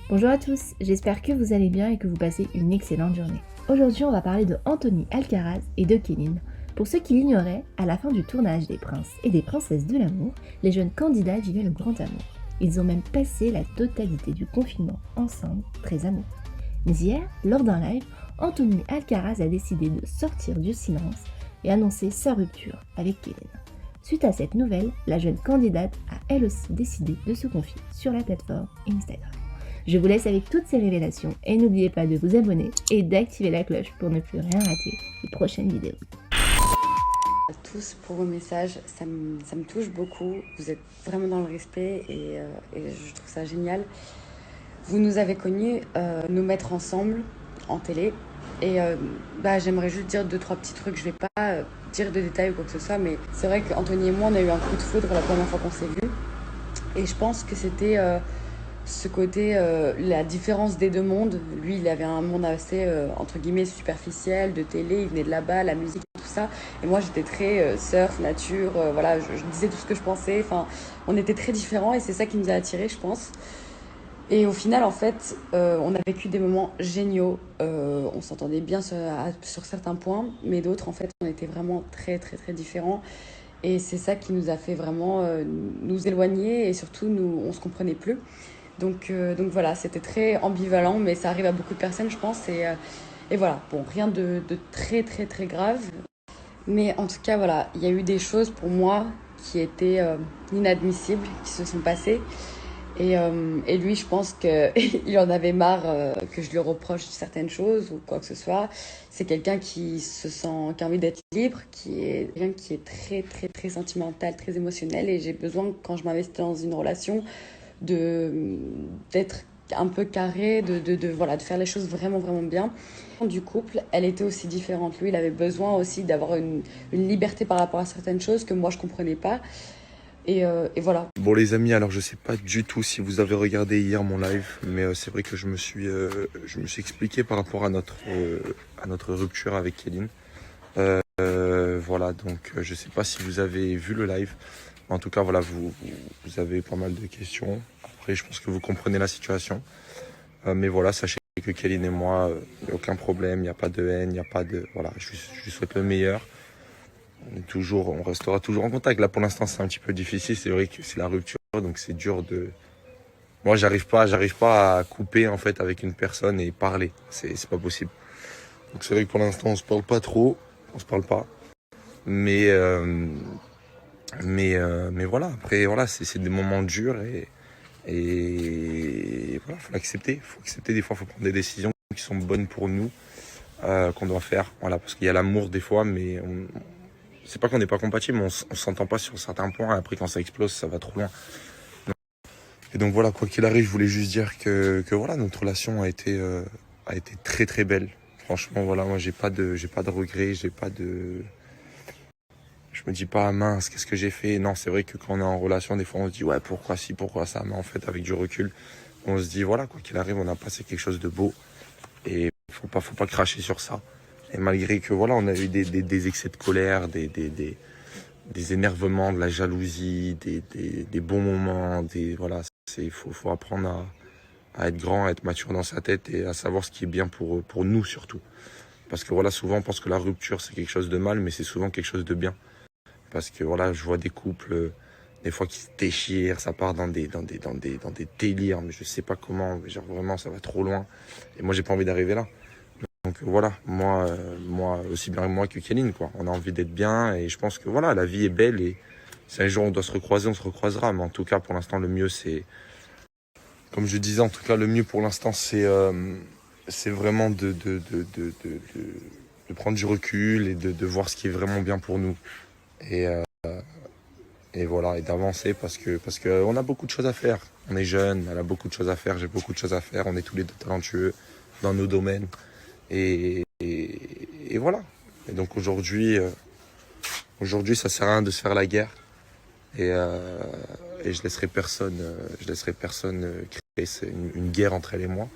Bonjour à tous, j'espère que vous allez bien et que vous passez une excellente journée. Aujourd'hui, on va parler de Anthony Alcaraz et de Kéline. Pour ceux qui l'ignoraient, à la fin du tournage des princes et des princesses de l'amour, les jeunes candidats vivaient le grand amour. Ils ont même passé la totalité du confinement ensemble, très amoureux. Mais hier, lors d'un live, Anthony Alcaraz a décidé de sortir du silence et annoncer sa rupture avec Kéline. Suite à cette nouvelle, la jeune candidate a elle aussi décidé de se confier sur la plateforme Instagram. Je vous laisse avec toutes ces révélations et n'oubliez pas de vous abonner et d'activer la cloche pour ne plus rien rater des prochaines vidéos. À tous pour vos messages, ça me touche beaucoup. Vous êtes vraiment dans le respect et je trouve ça génial. Vous nous avez connus nous mettre ensemble en télé et j'aimerais juste dire 2-3 petits trucs. Je vais pas dire de détails ou quoi que ce soit, mais c'est vrai qu'Anthony et moi on a eu un coup de foudre la première fois qu'on s'est vus et je pense que c'était ce côté, la différence des deux mondes. Lui, il avait un monde assez, entre guillemets, superficiel, de télé, il venait de là-bas, la musique et tout ça. Et moi, j'étais très surf, nature, voilà, je disais tout ce que je pensais. Enfin, on était très différents et c'est ça qui nous a attirés, je pense. Et au final, en fait, on a vécu des moments géniaux. On s'entendait bien sur certains points, mais d'autres, en fait, on était vraiment très, très, très différents. Et c'est ça qui nous a fait vraiment nous éloigner et surtout, on se comprenait plus. Donc voilà, c'était très ambivalent, mais ça arrive à beaucoup de personnes, je pense. Et voilà, bon, rien de très très très grave. Mais en tout cas, voilà, il y a eu des choses pour moi qui étaient inadmissibles, qui se sont passées. Et lui, je pense qu'il en avait marre que je lui reproche certaines choses ou quoi que ce soit. C'est quelqu'un qui qui a envie d'être libre, qui est quelqu'un qui est très très très sentimental, très émotionnel. Et j'ai besoin, quand je m'investis dans une relation, d'être un peu carré, voilà, de faire les choses vraiment vraiment bien. Du couple, elle était aussi différente. Lui, il avait besoin aussi d'avoir une liberté par rapport à certaines choses que moi je comprenais pas. Et voilà. Bon les amis, alors je sais pas du tout si vous avez regardé hier mon live, mais c'est vrai que je me suis expliqué par rapport à notre rupture avec Kéline. Voilà, donc je sais pas si vous avez vu le live. En tout cas, voilà, vous avez pas mal de questions. Après, je pense que vous comprenez la situation. Mais voilà, sachez que Kéline et moi, il n'y a aucun problème, il n'y a pas de haine, il n'y a pas de... Voilà, je lui souhaite le meilleur. On restera toujours en contact. Là, pour l'instant, c'est un petit peu difficile. C'est vrai que c'est la rupture, donc c'est dur de... Moi, j'arrive pas à couper, en fait, avec une personne et parler. C'est pas possible. Donc c'est vrai que pour l'instant, on se parle pas trop. On se parle pas. Mais voilà, après, voilà, c'est des moments durs et voilà, faut l'accepter. Faut accepter, des fois, faut prendre des décisions qui sont bonnes pour nous, qu'on doit faire. Voilà, parce qu'il y a l'amour des fois, mais c'est pas qu'on n'est pas compatible, mais on s'entend pas sur certains points. Et après, quand ça explose, ça va trop loin. Et donc voilà, quoi qu'il arrive, je voulais juste dire que voilà, notre relation a été très très belle. Franchement, voilà, moi, j'ai pas de regrets, je me dis pas, mince, qu'est-ce que j'ai fait? Non, c'est vrai que quand on est en relation, des fois, on se dit, ouais, pourquoi ci, pourquoi ça? Mais en fait, avec du recul, on se dit, voilà, quoi qu'il arrive, on a passé quelque chose de beau. Et faut pas cracher sur ça. Et malgré que, voilà, on a eu des excès de colère, des énervements, de la jalousie, des bons moments, voilà, faut apprendre à être grand, à être mature dans sa tête et à savoir ce qui est bien pour nous surtout. Parce que voilà, souvent, on pense que la rupture, c'est quelque chose de mal, mais c'est souvent quelque chose de bien. Parce que voilà, je vois des couples, des fois qui se déchirent, ça part dans des délires, mais je sais pas comment, mais genre vraiment ça va trop loin. Et moi j'ai pas envie d'arriver là. Donc voilà, moi aussi bien moi que Kéline, quoi. On a envie d'être bien et je pense que voilà, la vie est belle et si un jour on doit se recroiser, on se recroisera. Mais en tout cas, pour l'instant, le mieux c'est, comme je disais, en tout cas, le mieux pour l'instant c'est vraiment de prendre du recul et de voir ce qui est vraiment bien pour nous. Et voilà, et d'avancer parce que on a beaucoup de choses à faire. On est jeune, elle a beaucoup de choses à faire, j'ai beaucoup de choses à faire. On est tous les deux talentueux dans nos domaines. Et voilà. Et donc aujourd'hui, ça sert à rien de se faire la guerre. Et je laisserai personne créer une guerre entre elle et moi.